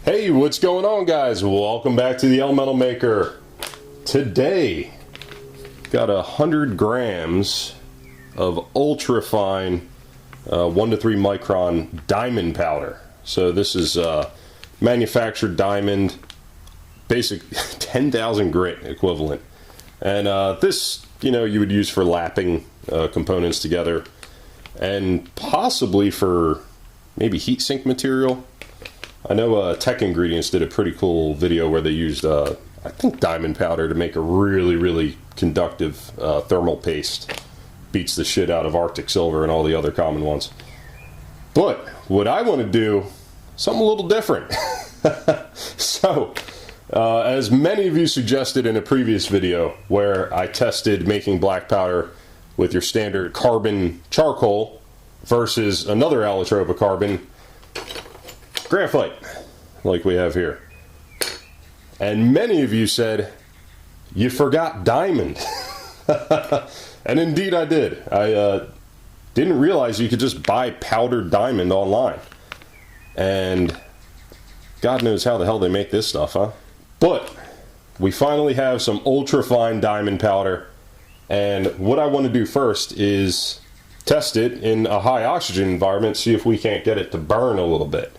Hey, what's going on, guys? Welcome back to the Elemental Maker. Today, got 100 grams of ultra fine 1 to 3 micron diamond powder. So this is manufactured diamond, basic 10,000 grit equivalent. And this, you would use for lapping components together, and possibly for maybe heat sink material. I know Tech Ingredients did a pretty cool video where they used, I think, diamond powder to make a really conductive thermal paste. Beats the shit out of Arctic Silver and all the other common ones. But what I want to do, something a little different. So, as many of you suggested in a previous video where I tested making black powder with your standard carbon charcoal versus another allotrope of carbon, graphite, like we have here. And many of you said, you forgot diamond. And indeed I did. I didn't realize you could just buy powdered diamond online. And God knows how the hell they make this stuff, huh? But we finally have some ultra fine diamond powder. And what I want to do first is test it in a high oxygen environment, see if we can't get it to burn a little bit.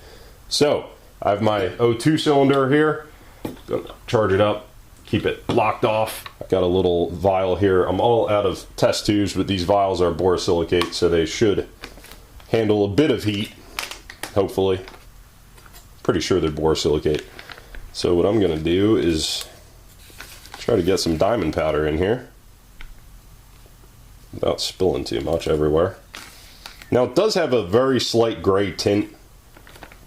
So, I have my O2 cylinder here. Gonna charge it up, keep it locked off. I've got a little vial here. I'm all out of test tubes, but these vials are borosilicate, so they should handle a bit of heat, hopefully. Pretty sure they're borosilicate. So what I'm gonna do is try to get some diamond powder in here without spilling too much everywhere. Now it does have a very slight gray tint,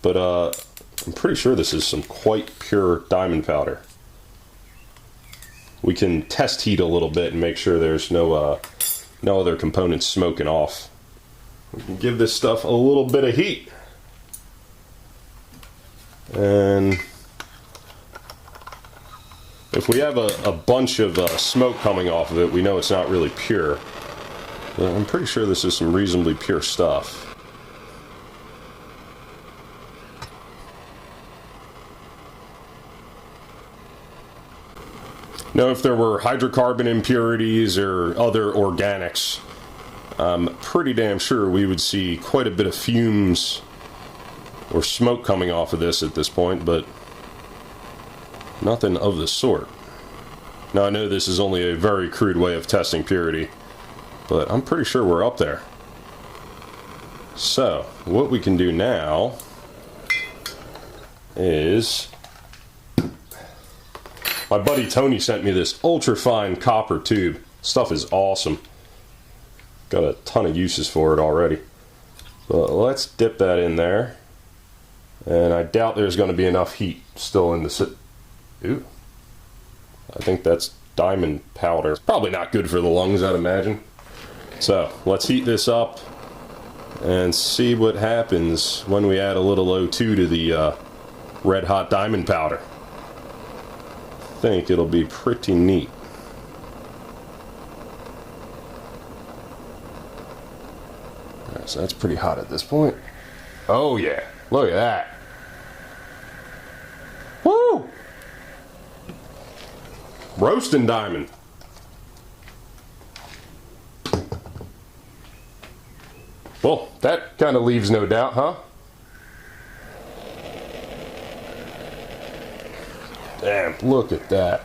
but I'm pretty sure this is some quite pure diamond powder. We can test heat a little bit and make sure there's no other components smoking off. We can give this stuff a little bit of heat. And if we have a bunch of smoke coming off of it, we know it's not really pure. But I'm pretty sure this is some reasonably pure stuff. Now, if there were hydrocarbon impurities or other organics, I'm pretty damn sure we would see quite a bit of fumes or smoke coming off of this at this point, but nothing of the sort. Now, I know this is only a very crude way of testing purity, but I'm pretty sure we're up there. So, what we can do now is, my buddy Tony sent me this ultra fine copper tube. Stuff is awesome. Got a ton of uses for it already. But let's dip that in there. And I doubt there's going to be enough heat still in the Ooh. I think that's diamond powder. It's probably not good for the lungs, I'd imagine. So let's heat this up and see what happens when we add a little O2 to the red hot diamond powder. I think it'll be pretty neat. Alright, so that's pretty hot at this point. Oh yeah, look at that. Woo! Roasting diamond. Well, that kind of leaves no doubt, huh? Damn, look at that.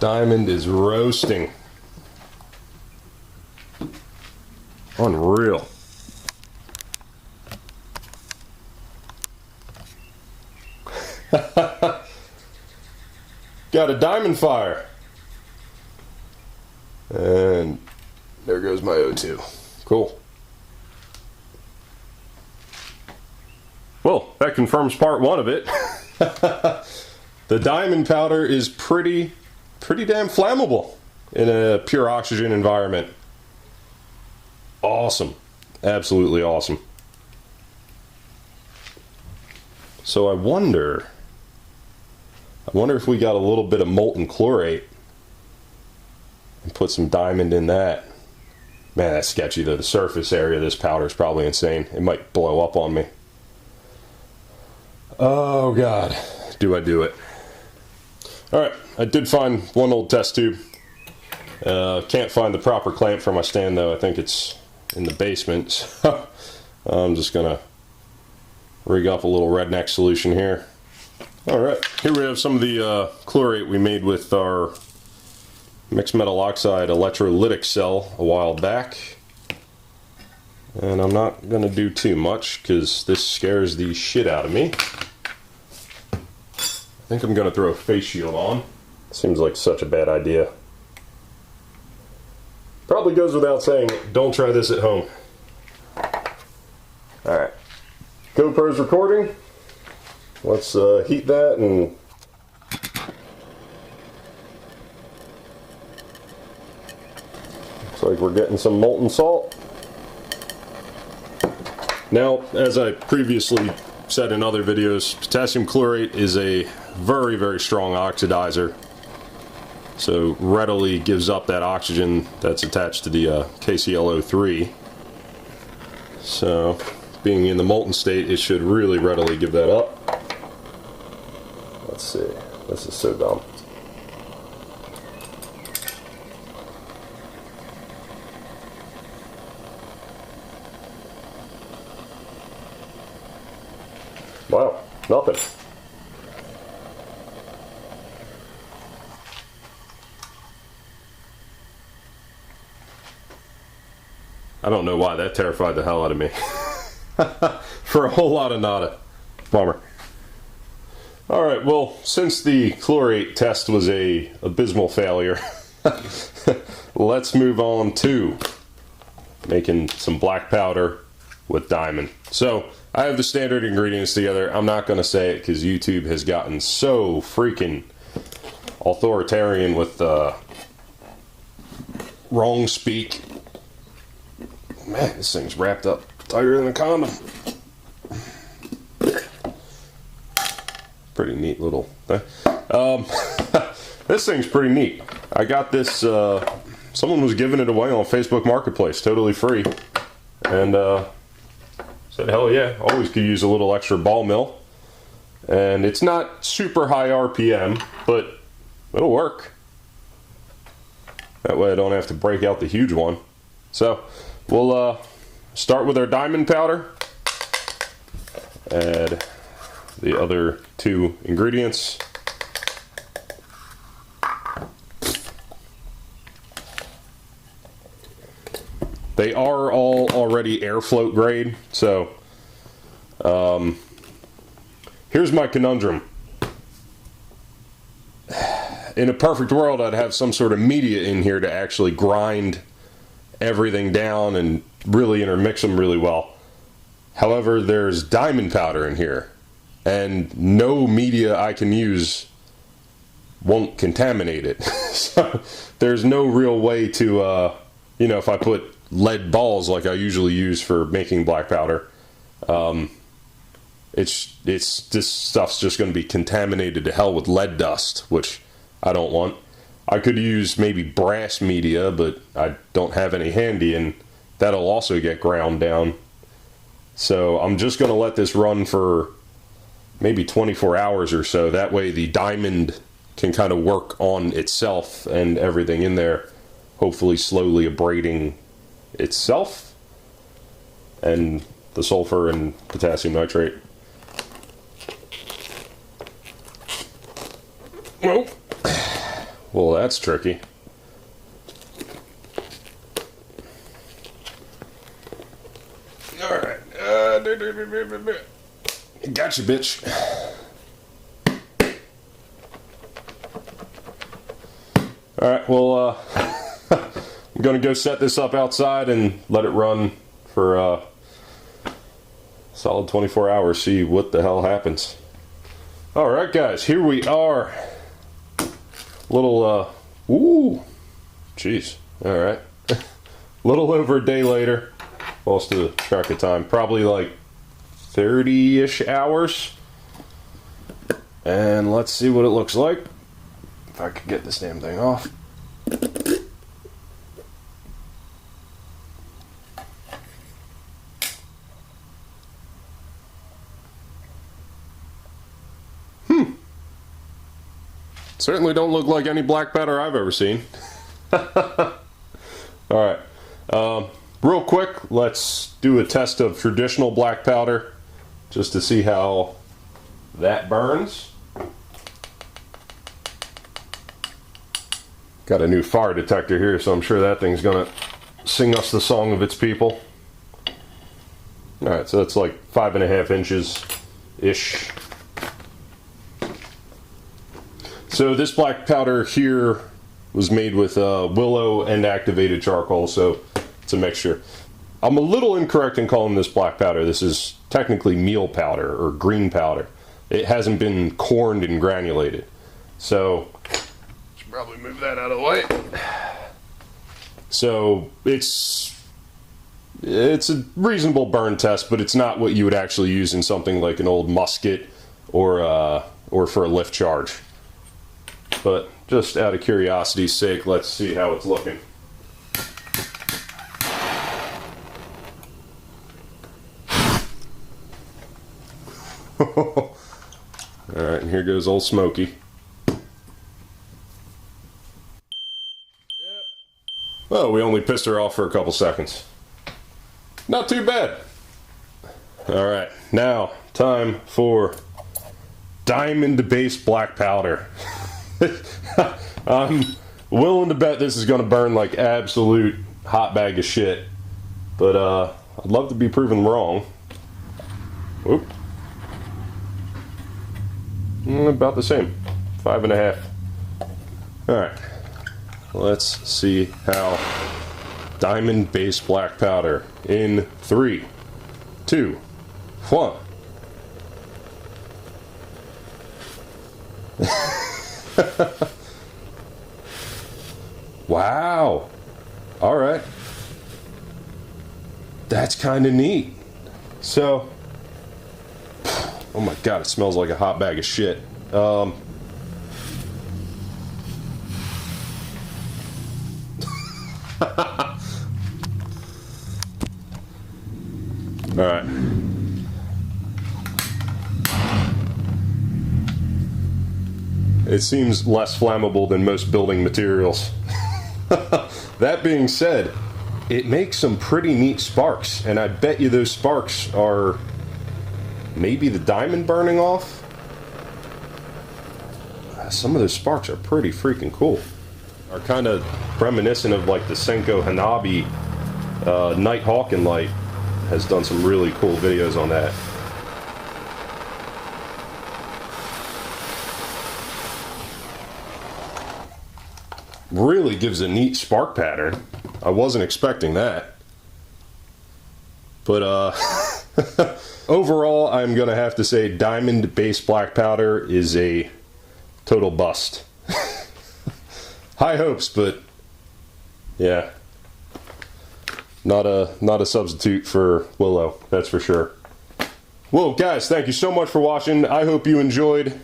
Diamond is roasting. Unreal. Got a diamond fire. And there goes my O2. Cool. Well, that confirms part one of it. The diamond powder is pretty damn flammable in a pure oxygen environment. Awesome. Absolutely awesome. So I wonder if we got a little bit of molten chlorate and put some diamond in that. Man, that's sketchy though. The surface area of this powder is probably insane. It might blow up on me. Oh God, do I do it? All right, I did find one old test tube. Can't find the proper clamp for my stand though. I think it's in the basement. So I'm just gonna rig up a little redneck solution here. All right, here we have some of the chlorate we made with our mixed metal oxide electrolytic cell a while back. And I'm not gonna do too much because this scares the shit out of me. I think I'm gonna throw a face shield on. Seems like such a bad idea. Probably goes without saying, don't try this at home. Alright, GoPro's recording. Let's heat that and looks like we're getting some molten salt. Now, as I previously said in other videos, potassium chlorate is a very, very strong oxidizer. So readily gives up that oxygen that's attached to the KClO3. So being in the molten state, it should really readily give that up. Let's see, this is so dumb. Wow, nothing. I don't know why that terrified the hell out of me. For a whole lot of nada. Bummer. Alright, well, since the chlorate test was a abysmal failure, let's move on to making some black powder with diamond. So, I have the standard ingredients together. I'm not going to say it because YouTube has gotten so freaking authoritarian with wrong speak. Man, this thing's wrapped up tighter than a condom. Pretty neat little thing. This thing's pretty neat. I got this, someone was giving it away on Facebook Marketplace, totally free. And said, hell yeah, always could use a little extra ball mill. And it's not super high RPM, but it'll work. That way I don't have to break out the huge one. So, we'll start with our diamond powder. Add the other two ingredients. They are all already air float grade, so here's my conundrum. In a perfect world, I'd have some sort of media in here to actually grind everything down and really intermix them really well. However, there's diamond powder in here, and no media I can use won't contaminate it. So there's no real way to, you know, if I put lead balls like I usually use for making black powder, it's this stuff's just going to be contaminated to hell with lead dust, which I don't want. I could use maybe brass media, but I don't have any handy, and that'll also get ground down. So I'm just going to let this run for maybe 24 hours or so. That way the diamond can kind of work on itself and everything in there, hopefully slowly abrading itself and the sulfur and potassium nitrate. Oh. Well, that's tricky. Alright. Gotcha, bitch. Alright, well, I'm going to go set this up outside and let it run for a solid 24 hours, see what the hell happens. Alright, guys, here we are. Little, ooh, jeez, alright. Little over a day later, lost the track of time, probably like 30-ish hours. And let's see what it looks like. If I could get this damn thing off. Certainly don't look like any black powder I've ever seen. Alright, real quick, let's do a test of traditional black powder just to see how that burns. Got a new fire detector here, so I'm sure that thing's gonna sing us the song of its people. Alright, so that's like 5.5 inches ish. So this black powder here was made with willow and activated charcoal, so it's a mixture. I'm a little incorrect in calling this black powder. This is technically meal powder or green powder. It hasn't been corned and granulated. So, should probably move that out of the way. So it's a reasonable burn test, but it's not what you would actually use in something like an old musket or for a lift charge. But just out of curiosity's sake, let's see how it's looking. Alright, and here goes old Smokey. Oh, we only pissed her off for a couple seconds. Not too bad. Alright, now time for diamond base black powder. I'm willing to bet this is going to burn like absolute hot bag of shit, but I'd love to be proven wrong. Oop. About the same, 5.5. Alright, let's see how diamond base black powder in 3, 2, 1. Wow. Alright. That's kind of neat. So, oh my god, it smells like a hot bag of shit. Alright. It seems less flammable than most building materials. That being said, it makes some pretty neat sparks, and I bet you those sparks are maybe the diamond burning off. Some of those sparks are pretty freaking cool. Are kind of reminiscent of like the Senko Hanabi Night Hawking light. Has done some really cool videos on that. Really gives a neat spark pattern. I wasn't expecting that. But overall, I'm gonna have to say diamond base black powder is a total bust. High hopes, but yeah, not a substitute for willow, that's for sure. Well, guys, thank you so much for watching. I hope you enjoyed.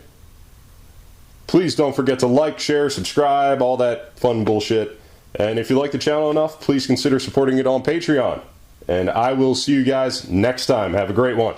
Please don't forget to like, share, subscribe, all that fun bullshit. And if you like the channel enough, please consider supporting it on Patreon. And I will see you guys next time. Have a great one.